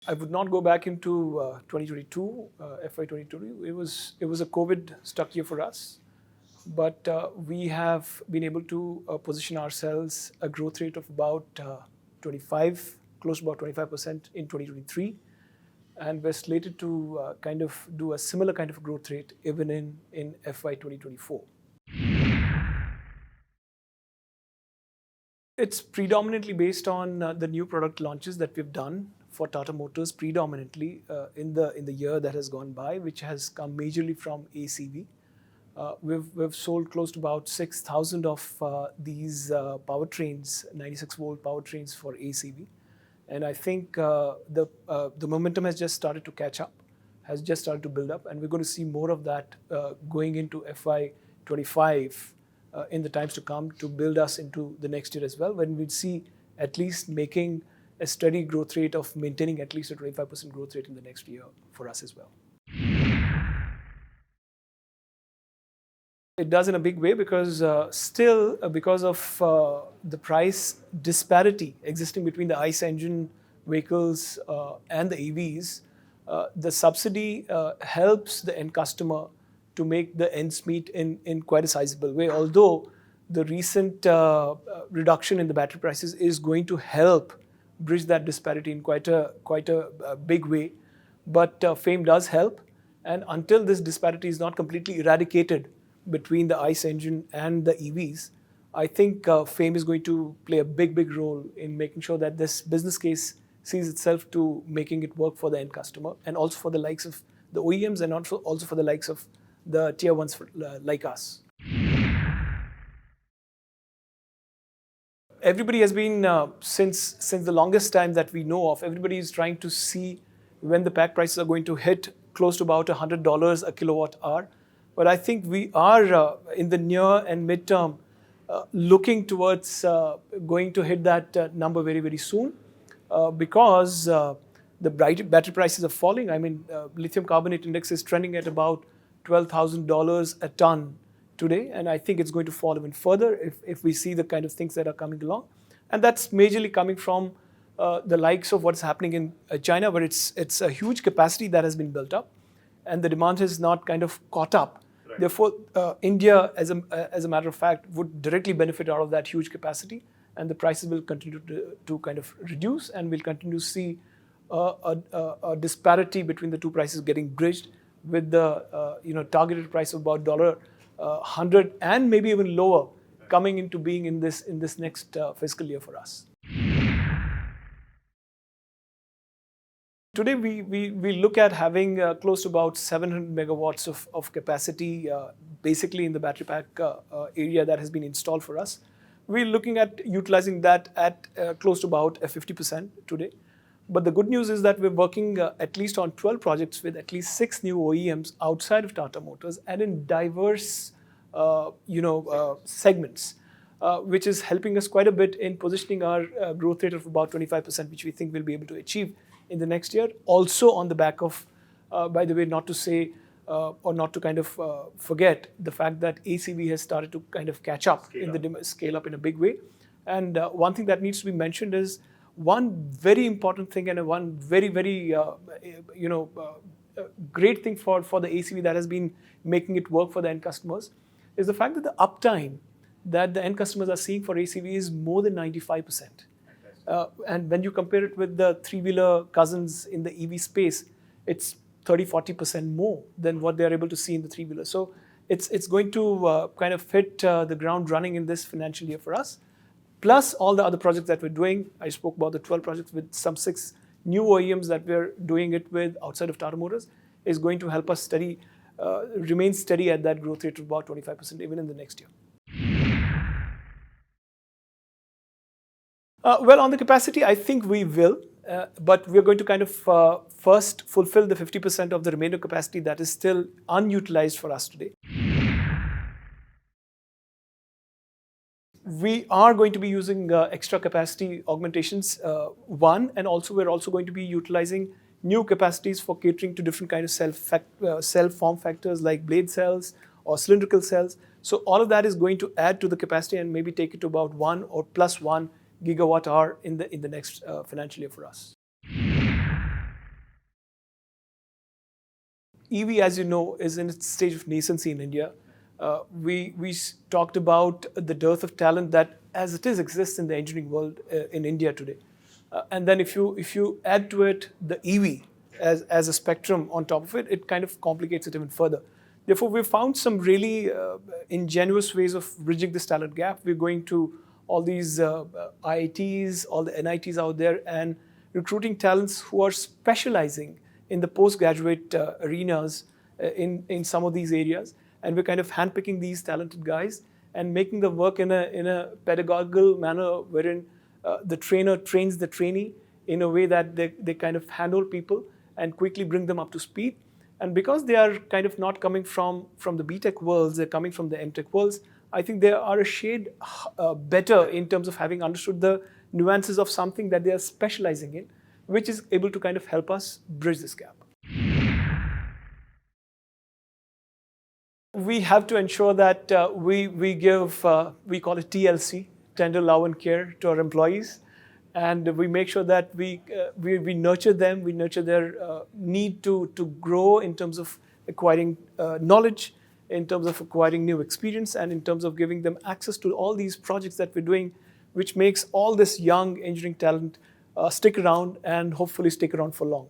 I would not go back into 2022, FY 2022. It was a COVID stuck year for us, but we have been able to position ourselves a growth rate of about 25, close to about 25% in 2023, and we're slated to kind of do a similar kind of growth rate even in FY 2024. It's predominantly based on the new product launches that we've done for Tata Motors, predominantly in the year that has gone by, which has come majorly from ACV. We've sold close to about 6,000 of these powertrains, 96-volt powertrains for ACV, and I think the momentum has just started to catch up, has just started to build up, and we're going to see more of that going into FY 25 in the times to come to build us into the next year as well, when we'd see at least making a steady growth rate of maintaining at least a 25% growth rate in the next year for us as well. It does in a big way because still because of the price disparity existing between the ICE engine vehicles and the EVs, the subsidy helps the end customer to make the ends meet in quite a sizable way. Although the recent reduction in the battery prices is going to help bridge that disparity in quite a big way, but FAME does help, and until this disparity is not completely eradicated between the ICE engine and the EVs, I think FAME is going to play a big role in making sure that this business case sees itself to making it work for the end customer, and also for the likes of the OEMs, and also for the likes of the tier ones like us. Everybody has been, since the longest time that we know of, everybody is trying to see when the pack prices are going to hit close to about $100 a kilowatt hour. But I think we are in the near and mid-term looking towards going to hit that number very soon because the battery prices are falling. I mean, lithium carbonate index is trending at about $12,000 a ton today, and I think it's going to fall even further if we see the kind of things that are coming along. And that's majorly coming from the likes of what's happening in China, where it's a huge capacity that has been built up, and the demand has not kind of caught up. Right. Therefore, India, as a matter of fact, would directly benefit out of that huge capacity, and the prices will continue to kind of reduce, and we'll continue to see a disparity between the two prices getting bridged, with the targeted price of about $100 and maybe even lower coming into being in this next fiscal year for us. Today we look at having close to about 700 megawatts of capacity basically in the battery pack area that has been installed for us. We're looking at utilizing that at close to about 50% today. But the good news is that we're working at least on 12 projects with at least 6 new OEMs outside of Tata Motors and in diverse segments, which is helping us quite a bit in positioning our growth rate of about 25%, which we think we'll be able to achieve in the next year. Also on the back of, by the way, not to say or not to kind of forget the fact that ACV has started to kind of catch up scale up in a big way. And one thing that needs to be mentioned is one very important thing, and one very great thing for the ACV that has been making it work for the end customers is the fact that the uptime that the end customers are seeing for ACV is more than 95%. And when you compare it with the three-wheeler cousins in the EV space, it's 30-40% more than what they're able to see in the three-wheeler. So it's going to kind of hit the ground running in this financial year for us. Plus all the other projects that we're doing. I spoke about the 12 projects with some 6 new OEMs that we're doing it with outside of Tata Motors, is going to help us remain steady at that growth rate of about 25% even in the next year. Well, on the capacity, I think we will, but we're going to kind of first fulfill the 50% of the remainder capacity that is still unutilized for us today. We are going to be using extra capacity augmentations, and also we're also going to be utilizing new capacities for catering to different kinds of cell form factors like blade cells or cylindrical cells. So all of that is going to add to the capacity and maybe take it to about 1 or plus 1 gigawatt hour in the next financial year for us. EV, as you know, is in its stage of nascency in India. We talked about the dearth of talent that, as it is, exists in the engineering world in India today. And then if you add to it the EV as a spectrum on top of it, it kind of complicates it even further. Therefore, we've found some really ingenious ways of bridging this talent gap. We're going to all these IITs, all the NITs out there, and recruiting talents who are specializing in the postgraduate arenas in some of these areas. And we're kind of handpicking these talented guys and making them work in a pedagogical manner wherein the trainer trains the trainee in a way that they kind of handle people and quickly bring them up to speed. And because they are kind of not coming from the BTech worlds, they're coming from the MTech worlds, I think they are a shade better in terms of having understood the nuances of something that they are specializing in, which is able to kind of help us bridge this gap. We have to ensure that we give, we call it TLC, tender love and care, to our employees. And we make sure that we nurture them, we nurture their need to grow in terms of acquiring knowledge, in terms of acquiring new experience, and in terms of giving them access to all these projects that we're doing, which makes all this young engineering talent stick around and hopefully stick around for long.